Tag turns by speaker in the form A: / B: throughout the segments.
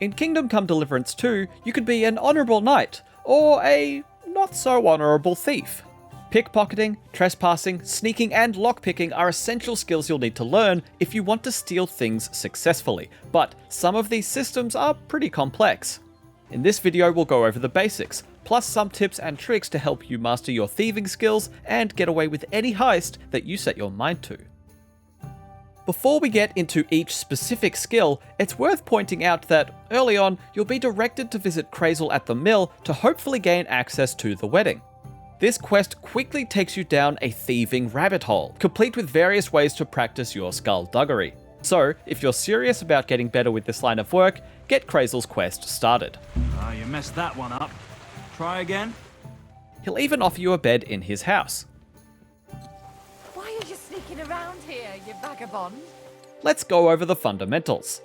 A: In Kingdom Come Deliverance 2, you could be an honourable knight, or a not-so-honourable thief. Pickpocketing, trespassing, sneaking, and lockpicking are essential skills you'll need to learn if you want to steal things successfully, but some of these systems are pretty complex. In this video, we'll go over the basics, plus some tips and tricks to help you master your thieving skills and get away with any heist that you set your mind to. Before we get into each specific skill, it's worth pointing out that early on, you'll be directed to visit Kreyzl at the mill to hopefully gain access to the wedding. This quest quickly takes you down a thieving rabbit hole, complete with various ways to practice your skullduggery. So, if you're serious about getting better with this line of work, get Kreyzl's quest started.
B: You messed that one up. Try again?
A: He'll even offer you a bed in his house.
C: Why are you sneaking around here, you vagabond?
A: Let's go over the fundamentals.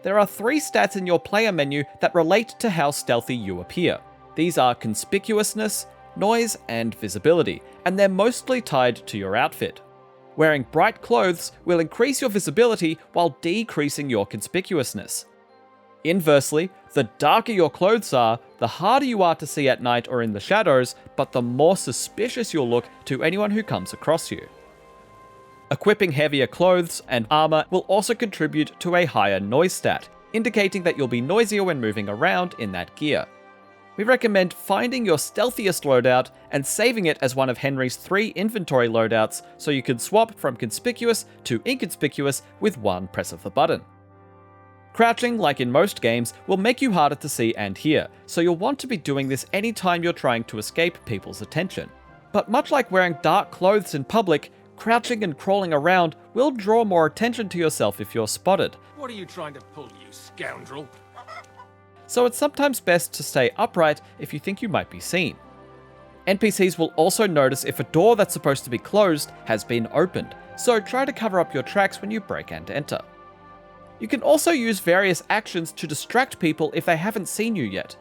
A: There are 3 stats in your player menu that relate to how stealthy you appear. These are conspicuousness, noise, and visibility, and they're mostly tied to your outfit. Wearing bright clothes will increase your visibility while decreasing your conspicuousness. Inversely, the darker your clothes are, the harder you are to see at night or in the shadows, but the more suspicious you'll look to anyone who comes across you. Equipping heavier clothes and armor will also contribute to a higher noise stat, indicating that you'll be noisier when moving around in that gear. We recommend finding your stealthiest loadout and saving it as one of Henry's 3 inventory loadouts so you can swap from conspicuous to inconspicuous with one press of the button. Crouching, like in most games, will make you harder to see and hear, so you'll want to be doing this anytime you're trying to escape people's attention. But much like wearing dark clothes in public, crouching and crawling around will draw more attention to yourself if you're spotted.
D: What are you trying to pull, you scoundrel?
A: So it's sometimes best to stay upright if you think you might be seen. NPCs will also notice if a door that's supposed to be closed has been opened, so try to cover up your tracks when you break and enter. You can also use various actions to distract people if they haven't seen you yet.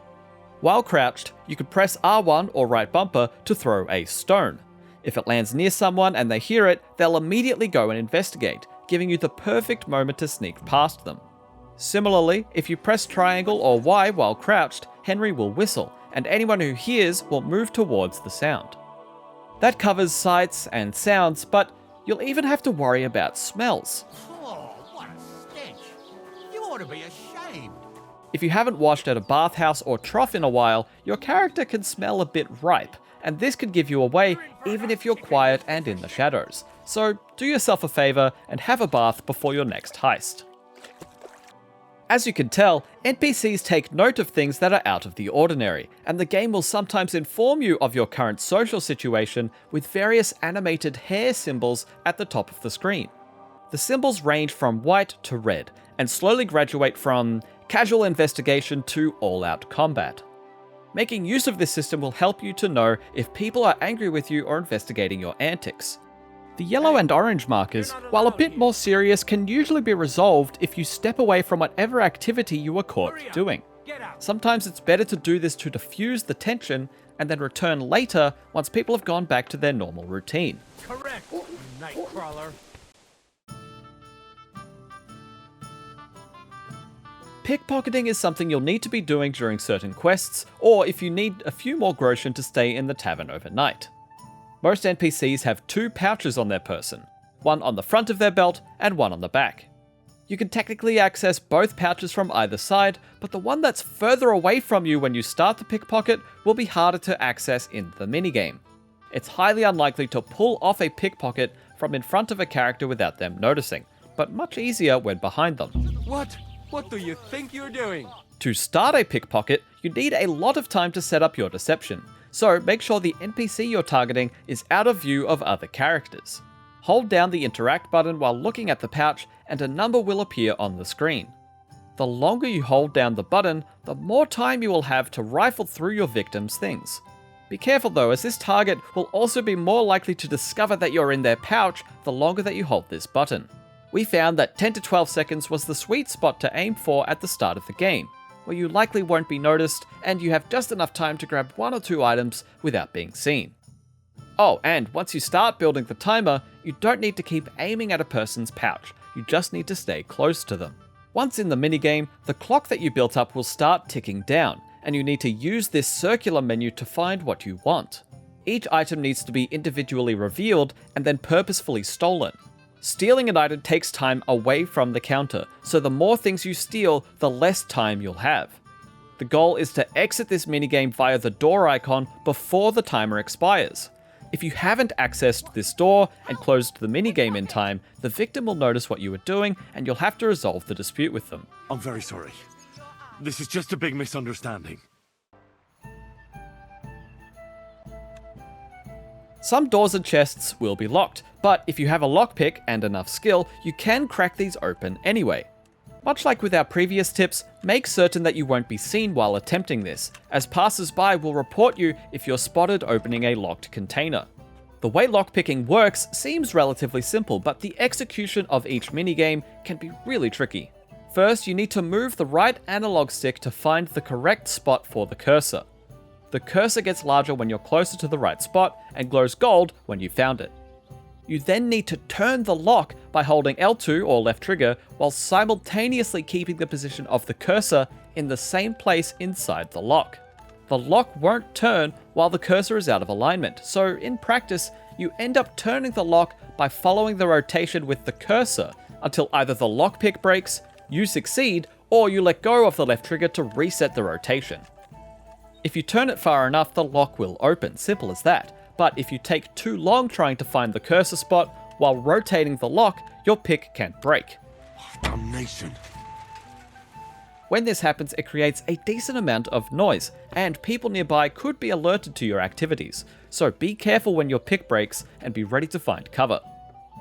A: While crouched, you can press R1 or right bumper to throw a stone. If it lands near someone and they hear it, they'll immediately go and investigate, giving you the perfect moment to sneak past them. Similarly, if you press triangle or Y while crouched, Henry will whistle, and anyone who hears will move towards the sound. That covers sights and sounds, but you'll even have to worry about smells.
D: Oh, what a stench. You ought to be ashamed.
A: If you haven't washed at a bathhouse or trough in a while, your character can smell a bit ripe, and this could give you away even if you're quiet and in the shadows. So do yourself a favor and have a bath before your next heist. As you can tell, NPCs take note of things that are out of the ordinary, and the game will sometimes inform you of your current social situation with various animated Hare symbols at the top of the screen. The symbols range from white to red, and slowly graduate from casual investigation to all-out combat. Making use of this system will help you to know if people are angry with you or investigating your antics. The yellow and orange markers, while a bit more serious, can usually be resolved if you step away from whatever activity you were caught doing. Sometimes it's better to do this to diffuse the tension and then return later once people have gone back to their normal routine.
D: Correct, Nightcrawler.
A: Pickpocketing is something you'll need to be doing during certain quests, or if you need a few more groschen to stay in the tavern overnight. Most NPCs have 2 pouches on their person, one on the front of their belt and one on the back. You can technically access both pouches from either side, but the one that's further away from you when you start the pickpocket will be harder to access in the minigame. It's highly unlikely to pull off a pickpocket from in front of a character without them noticing, but much easier when behind them.
D: What? What do you think you're doing?
A: To start a pickpocket, you need a lot of time to set up your deception, so make sure the NPC you're targeting is out of view of other characters. Hold down the interact button while looking at the pouch and a number will appear on the screen. The longer you hold down the button, the more time you will have to rifle through your victim's things. Be careful though, as this target will also be more likely to discover that you're in their pouch the longer that you hold this button. We found that 10 to 12 seconds was the sweet spot to aim for at the start of the game, where you likely won't be noticed and you have just enough time to grab 1 or 2 items without being seen. Oh, and once you start building the timer, you don't need to keep aiming at a person's pouch, you just need to stay close to them. Once in the minigame, the clock that you built up will start ticking down, and you need to use this circular menu to find what you want. Each item needs to be individually revealed and then purposefully stolen. Stealing an item takes time away from the counter, so the more things you steal, the less time you'll have. The goal is to exit this minigame via the door icon before the timer expires. If you haven't accessed this door and closed the minigame in time, the victim will notice what you were doing and you'll have to resolve the dispute with them.
E: I'm very sorry. This is just a big misunderstanding.
A: Some doors and chests will be locked, but if you have a lockpick and enough skill, you can crack these open anyway. Much like with our previous tips, make certain that you won't be seen while attempting this, as passers-by will report you if you're spotted opening a locked container. The way lockpicking works seems relatively simple, but the execution of each minigame can be really tricky. First, you need to move the right analog stick to find the correct spot for the cursor. The cursor gets larger when you're closer to the right spot and glows gold when you found it. You then need to turn the lock by holding L2 or left trigger while simultaneously keeping the position of the cursor in the same place inside the lock. The lock won't turn while the cursor is out of alignment, so in practice, you end up turning the lock by following the rotation with the cursor until either the lockpick breaks, you succeed, or you let go of the left trigger to reset the rotation. If you turn it far enough, the lock will open, simple as that. But if you take too long trying to find the cursor spot while rotating the lock, your pick can break.
E: Damnation.
A: When this happens, it creates a decent amount of noise, and people nearby could be alerted to your activities, so be careful when your pick breaks and be ready to find cover.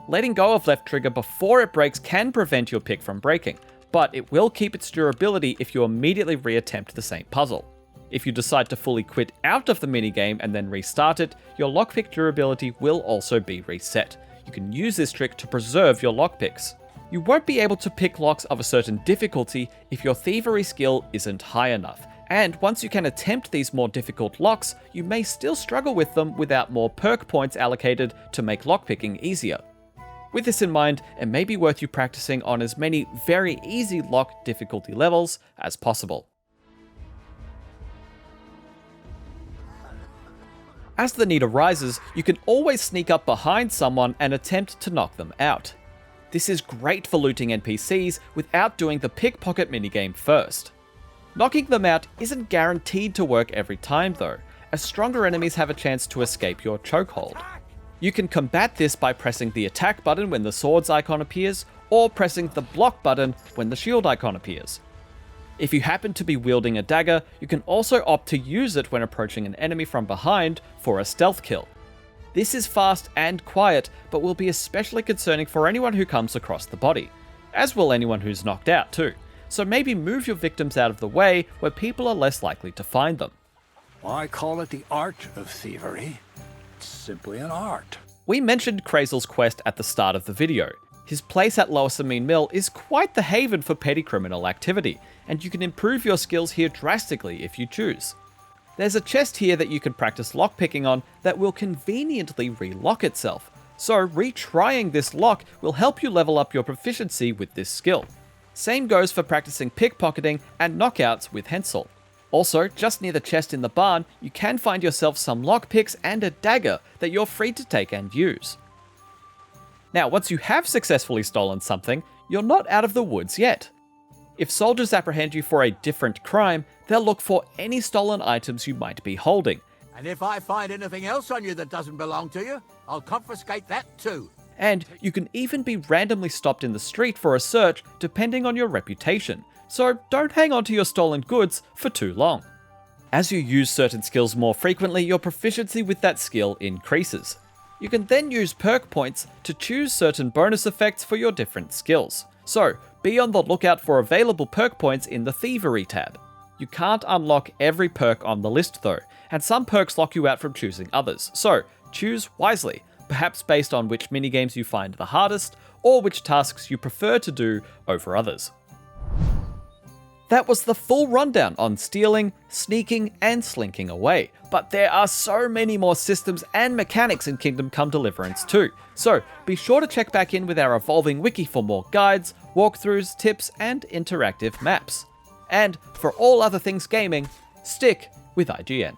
A: Letting go of left trigger before it breaks can prevent your pick from breaking, but it will keep its durability if you immediately reattempt the same puzzle. If you decide to fully quit out of the minigame and then restart it, your lockpick durability will also be reset. You can use this trick to preserve your lockpicks. You won't be able to pick locks of a certain difficulty if your thievery skill isn't high enough, and once you can attempt these more difficult locks, you may still struggle with them without more perk points allocated to make lockpicking easier. With this in mind, it may be worth you practicing on as many very easy lock difficulty levels as possible. As the need arises, you can always sneak up behind someone and attempt to knock them out. This is great for looting NPCs without doing the pickpocket minigame first. Knocking them out isn't guaranteed to work every time though, as stronger enemies have a chance to escape your chokehold. You can combat this by pressing the attack button when the swords icon appears, or pressing the block button when the shield icon appears. If you happen to be wielding a dagger, you can also opt to use it when approaching an enemy from behind for a stealth kill. This is fast and quiet, but will be especially concerning for anyone who comes across the body, as will anyone who's knocked out too, so maybe move your victims out of the way where people are less likely to find them.
F: I call it the art of thievery. It's simply an art.
A: We mentioned Kreyzl's quest at the start of the video. His place at Lower Samine Mill is quite the haven for petty criminal activity, and you can improve your skills here drastically if you choose. There's a chest here that you can practice lockpicking on that will conveniently relock itself, so retrying this lock will help you level up your proficiency with this skill. Same goes for practicing pickpocketing and knockouts with Hensel. Also, just near the chest in the barn, you can find yourself some lockpicks and a dagger that you're free to take and use. Now, once you have successfully stolen something, you're not out of the woods yet. If soldiers apprehend you for a different crime, they'll look for any stolen items you might be holding.
D: And if I find anything else on you that doesn't belong to you, I'll confiscate that too.
A: And you can even be randomly stopped in the street for a search depending on your reputation, so don't hang on to your stolen goods for too long. As you use certain skills more frequently, your proficiency with that skill increases. You can then use perk points to choose certain bonus effects for your different skills. So, be on the lookout for available perk points in the Thievery tab. You can't unlock every perk on the list though, and some perks lock you out from choosing others, so choose wisely, perhaps based on which minigames you find the hardest, or which tasks you prefer to do over others. That was the full rundown on stealing, sneaking, and slinking away. But there are so many more systems and mechanics in Kingdom Come Deliverance too. So be sure to check back in with our evolving wiki for more guides, walkthroughs, tips, and interactive maps. And for all other things gaming, stick with IGN.